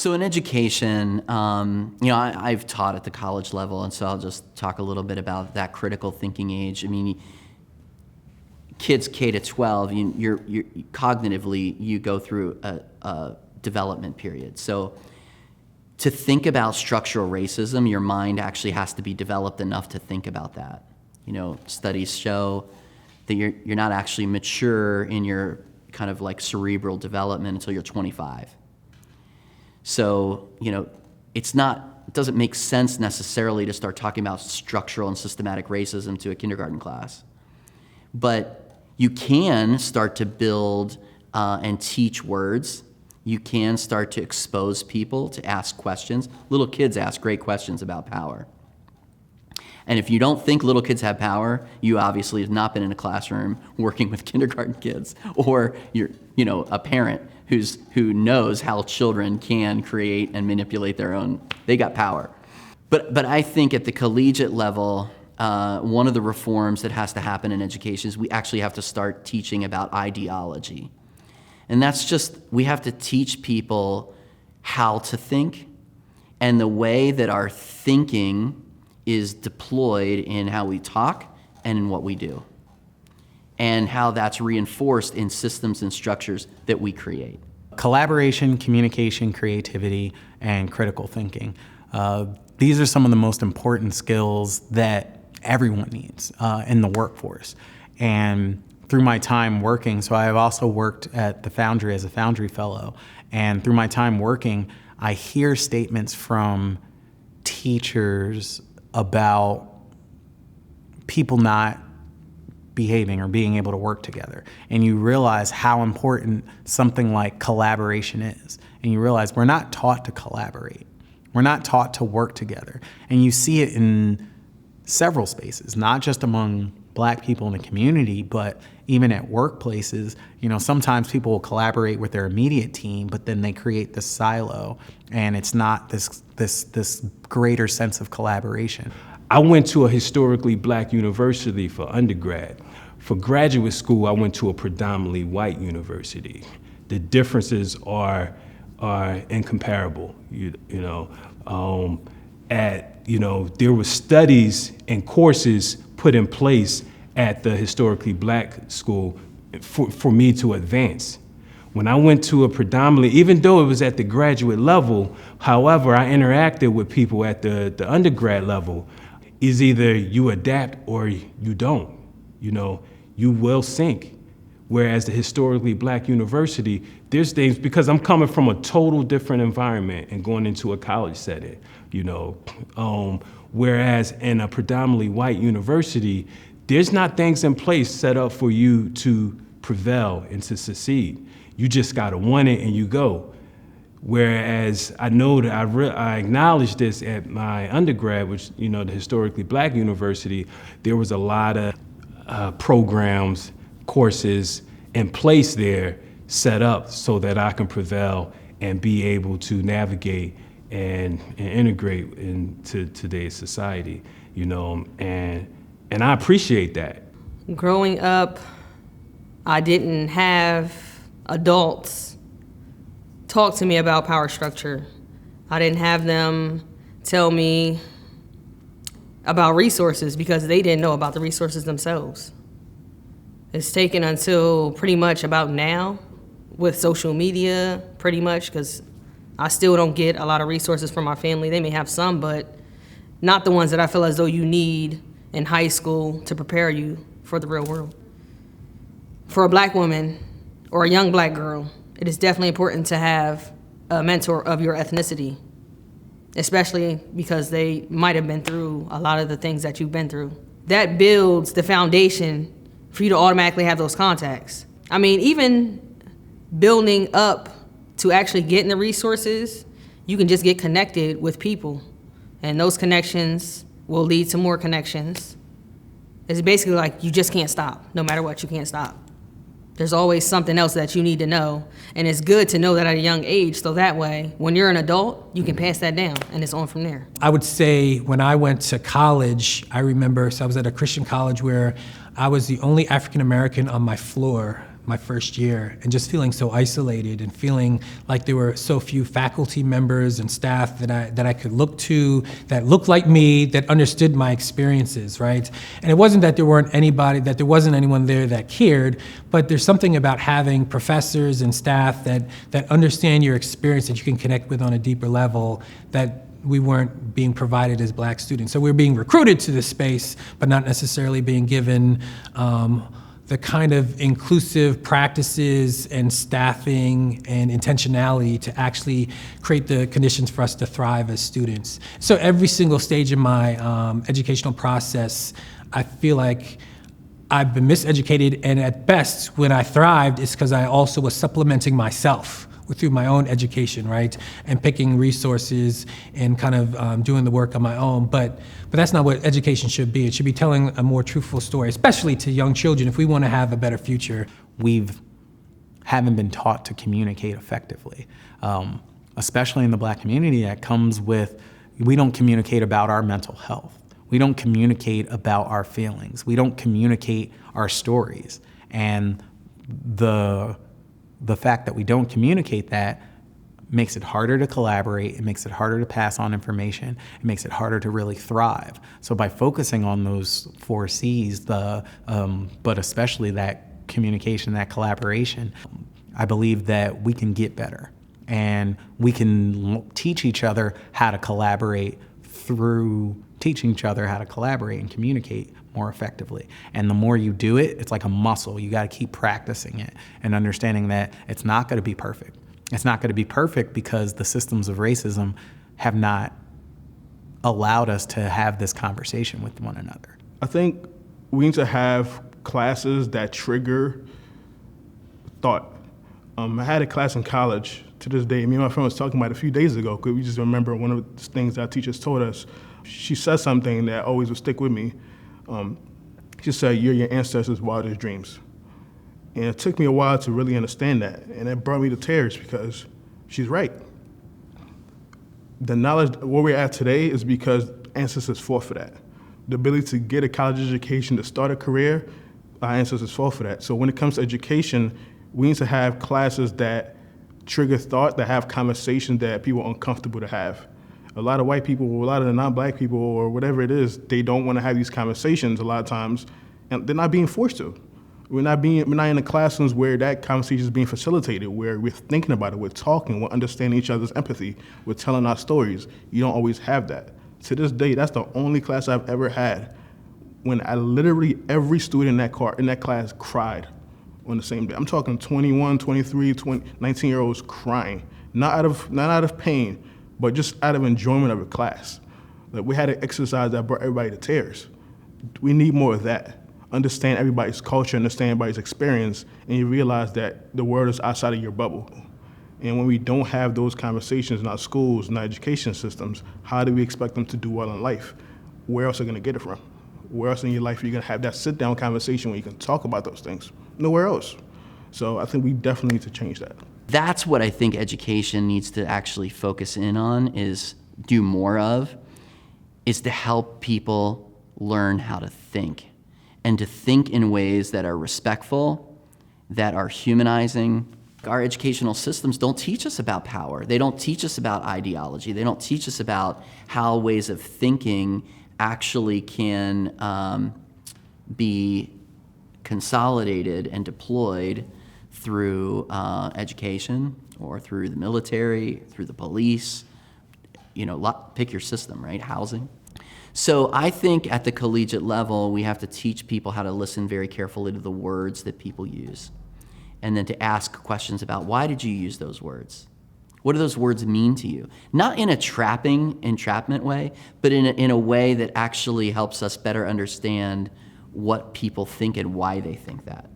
So in education, I've taught at the college level, and so I'll just talk a little bit about that critical thinking age. I mean, kids K to 12, you're cognitively, you go through a development period. So to think about structural racism, your mind actually has to be developed enough to think about that. Studies show that you're not actually mature in your kind of like cerebral development until you're 25. So, it doesn't make sense necessarily to start talking about structural and systematic racism to a kindergarten class. But you can start to build and teach words. You can start to expose people to ask questions. Little kids ask great questions about power. And if you don't think little kids have power, you obviously have not been in a classroom working with kindergarten kids, or you're, a parent who knows how children can create and manipulate their own. They got power. But I think at the collegiate level, one of the reforms that has to happen in education is we actually have to start teaching about ideology. And that's just, we have to teach people how to think, and the way that our thinking is deployed in how we talk and in what we do, and how that's reinforced in systems and structures that we create. Collaboration, communication, creativity, and critical thinking. These are some of the most important skills that everyone needs in the workforce. And through my time working, so I have also worked at the Foundry as a Foundry Fellow, and through my time working, I hear statements from teachers about people not behaving or being able to work together. And you realize how important something like collaboration is. And you realize we're not taught to collaborate. We're not taught to work together. And you see it in several spaces, not just among Black people in the community, but even at workplaces. Sometimes people will collaborate with their immediate team, but then they create this silo, and it's not this greater sense of collaboration. I went to a historically Black university for undergrad. For graduate school, I went to a predominantly white university. The differences are incomparable. There were studies and courses put in place at the historically Black school for me to advance. When I went to a predominantly, even though it was at the graduate level, however, I interacted with people at the undergrad level. Is either you adapt or you don't. You will sink. Whereas the historically Black university, there's things, because I'm coming from a total different environment and going into a college setting, whereas in a predominantly white university, there's not things in place set up for you to prevail and to succeed. You just gotta want it and you go. Whereas I know that I acknowledged this at my undergrad, which, the historically Black university, there was a lot of programs, courses in place there set up so that I can prevail and be able to navigate and integrate into today's society, and I appreciate that. Growing up, I didn't have adults talk to me about power structure. I didn't have them tell me about resources because they didn't know about the resources themselves. It's taken until pretty much about now with social media, pretty much, because I still don't get a lot of resources from my family. They may have some, but not the ones that I feel as though you need in high school to prepare you for the real world. For a Black woman or a young Black girl, it is definitely important to have a mentor of your ethnicity, especially because they might have been through a lot of the things that you've been through. That builds the foundation for you to automatically have those contacts. I mean, even building up to actually getting the resources, you can just get connected with people, and those connections will lead to more connections. It's basically like you just can't stop. No matter what, you can't stop. There's always something else that you need to know, and it's good to know that at a young age, so that way, when you're an adult, you can pass that down, and it's on from there. I would say when I went to college, I remember, so I was at a Christian college where I was the only African American on my floor, my first year, and just feeling so isolated and feeling like there were so few faculty members and staff that I could look to, that looked like me, that understood my experiences, right? And it wasn't that there wasn't anyone there that cared, but there's something about having professors and staff that understand your experience, that you can connect with on a deeper level, that we weren't being provided as Black students. So we were being recruited to this space, but not necessarily being given the kind of inclusive practices and staffing and intentionality to actually create the conditions for us to thrive as students. So every single stage of my educational process, I feel like I've been miseducated, and at best, when I thrived, it's because I also was supplementing myself through my own education, right? And picking resources and kind of doing the work on my own. But that's not what education should be. It should be telling a more truthful story, especially to young children, if we want to have a better future. Haven't been taught to communicate effectively, especially in the Black community. That comes with, we don't communicate about our mental health. We don't communicate about our feelings. We don't communicate our stories. And the fact that we don't communicate that makes it harder to collaborate, it makes it harder to pass on information, it makes it harder to really thrive. So by focusing on those 4 C's, but especially that communication, that collaboration, I believe that we can get better, and we can teach each other how to collaborate through teaching each other how to collaborate and communicate more effectively. And the more you do it, it's like a muscle. You got to keep practicing it and understanding that it's not going to be perfect. It's not going to be perfect because the systems of racism have not allowed us to have this conversation with one another. I think we need to have classes that trigger thought. I had a class in college to this day. Me and my friend was talking about it a few days ago, because we just remember one of the things that our teachers told us. She said something that always would stick with me. She said, "You're your ancestors' wildest dreams." And it took me a while to really understand that. And it brought me to tears, because she's right. The knowledge where we're at today is because ancestors fought for that. The ability to get a college education, to start a career, our ancestors fought for that. So when it comes to education, we need to have classes that trigger thought, that have conversations that people are uncomfortable to have. A lot of white people, a lot of the non-Black people, or whatever it is, they don't want to have these conversations a lot of times, and they're not being forced to. We're not in the classrooms where that conversation is being facilitated, where we're thinking about it, we're talking, we're understanding each other's empathy, we're telling our stories. You don't always have that. To this day, that's the only class I've ever had when literally every student in that class cried on the same day. I'm talking 21, 23, 19-year-olds crying, not out of pain, but just out of enjoyment of a class. Like, we had an exercise that brought everybody to tears. We need more of that. Understand everybody's culture, understand everybody's experience, and you realize that the world is outside of your bubble. And when we don't have those conversations in our schools, in our education systems, how do we expect them to do well in life? Where else are you gonna get it from? Where else in your life are you gonna have that sit-down conversation where you can talk about those things? Nowhere else. So I think we definitely need to change that. That's what I think education needs to actually focus in on, is do more of, is to help people learn how to think, and to think in ways that are respectful, that are humanizing. Our educational systems don't teach us about power. They don't teach us about ideology. They don't teach us about how ways of thinking actually can be consolidated and deployed through education, or through the military, through the police, pick your system, right? Housing. So I think at the collegiate level, we have to teach people how to listen very carefully to the words that people use, and then to ask questions about, why did you use those words? What do those words mean to you? Not in a entrapment way, but in a way that actually helps us better understand what people think and why they think that.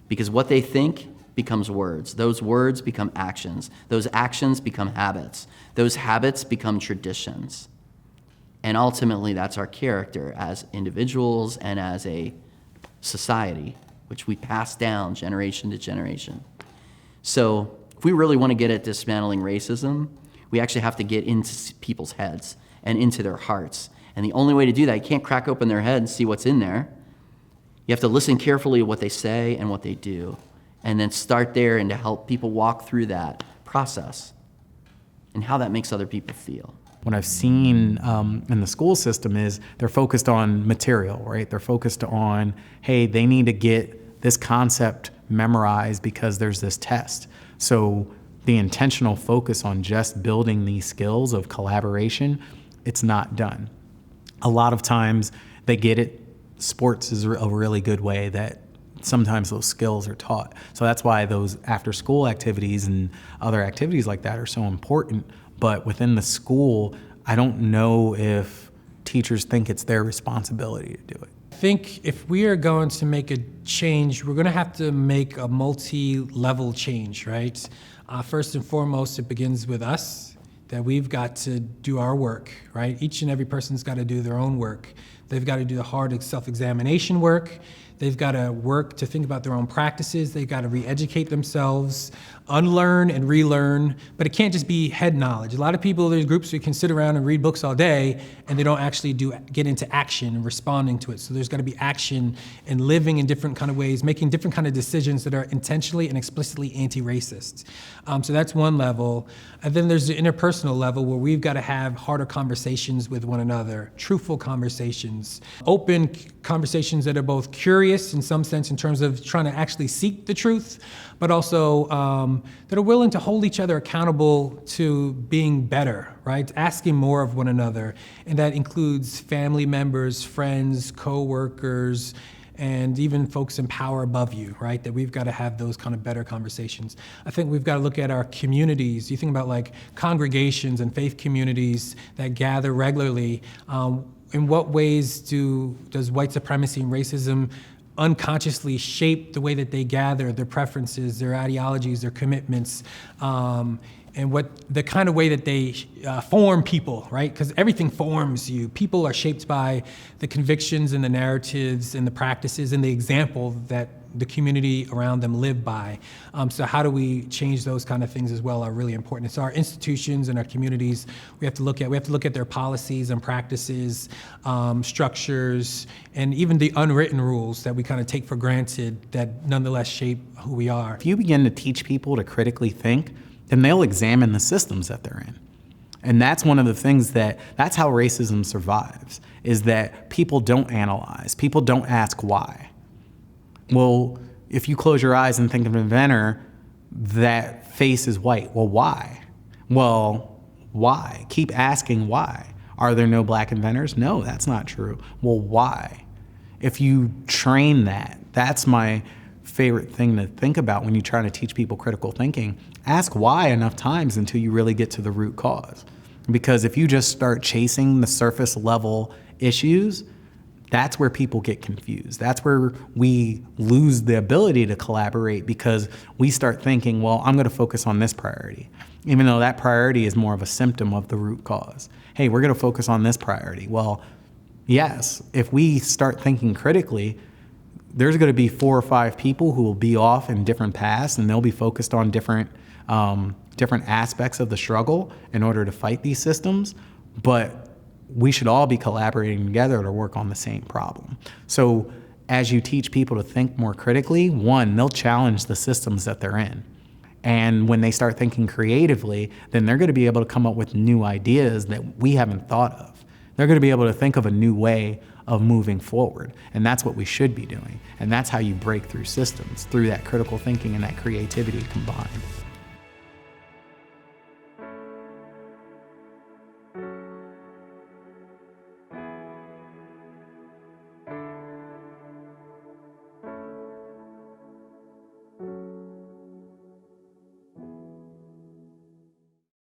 Because what they think becomes words. Those words become actions. Those actions become habits. Those habits become traditions. And ultimately, that's our character as individuals and as a society, which we pass down generation to generation. So if we really want to get at dismantling racism, we actually have to get into people's heads and into their hearts. And the only way to do that, you can't crack open their head and see what's in there. You have to listen carefully to what they say and what they do. and then start there and to help people walk through that process and how that makes other people feel. What I've seen in the school system is they're focused on material, right? They're focused on, hey, they need to get this concept memorized because there's this test. So the intentional focus on just building these skills of collaboration, it's not done. A lot of times they get it. Sports is a really good way that sometimes those skills are taught. So that's why those after school activities and other activities like that are so important. But within the school, I don't know if teachers think it's their responsibility to do it. I think if we are going to make a change, we're going to have to make a multi-level change, right? First and foremost, it begins with us, that we've got to do our work, right? Each and every person's got to do their own work. They've got to do the hard self-examination work. They've got to work to think about their own practices. They've got to re-educate themselves, unlearn and relearn, but it can't just be head knowledge. A lot of people, there's groups who can sit around and read books all day and they don't actually get into action and responding to it. So there's got to be action and living in different kind of ways, making different kind of decisions that are intentionally and explicitly anti-racist. So that's one level. And then there's the interpersonal level where we've got to have harder conversations with one another, truthful conversations, open conversations that are both curious in some sense in terms of trying to actually seek the truth, but also that are willing to hold each other accountable to being better, right? Asking more of one another. And that includes family members, friends, co-workers, and even folks in power above you, right? That we've got to have those kind of better conversations. I think we've got to look at our communities. You think about like congregations and faith communities that gather regularly. In what ways does white supremacy and racism unconsciously shape the way that they gather, their preferences, their ideologies, their commitments, and what the kind of way that they form people, right? Because everything forms you. People are shaped by the convictions and the narratives and the practices and the example that the community around them live by. So how do we change those kind of things as well are really important. So our institutions and our communities, we have to look at their policies and practices, structures, and even the unwritten rules that we kind of take for granted that nonetheless shape who we are. If you begin to teach people to critically think, then they'll examine the systems that they're in. And that's one of the things that's how racism survives, is that people don't analyze, people don't ask why. Well, if you close your eyes and think of an inventor, that face is white. Well, why? Well, why? Keep asking why. Are there no black inventors? No, that's not true. Well, why? If you train that, that's my favorite thing to think about when you're trying to teach people critical thinking. Ask why enough times until you really get to the root cause. Because if you just start chasing the surface level issues, that's where people get confused. That's where we lose the ability to collaborate because we start thinking, well, I'm gonna focus on this priority, even though that priority is more of a symptom of the root cause. Hey, we're gonna focus on this priority. Well, yes, if we start thinking critically, there's gonna be 4 or 5 people who will be off in different paths and they'll be focused on different aspects of the struggle in order to fight these systems, but we should all be collaborating together to work on the same problem. So as you teach people to think more critically, one, they'll challenge the systems that they're in. And when they start thinking creatively, then they're gonna be able to come up with new ideas that we haven't thought of. They're gonna be able to think of a new way of moving forward. And that's what we should be doing. And that's how you break through systems, through that critical thinking and that creativity combined.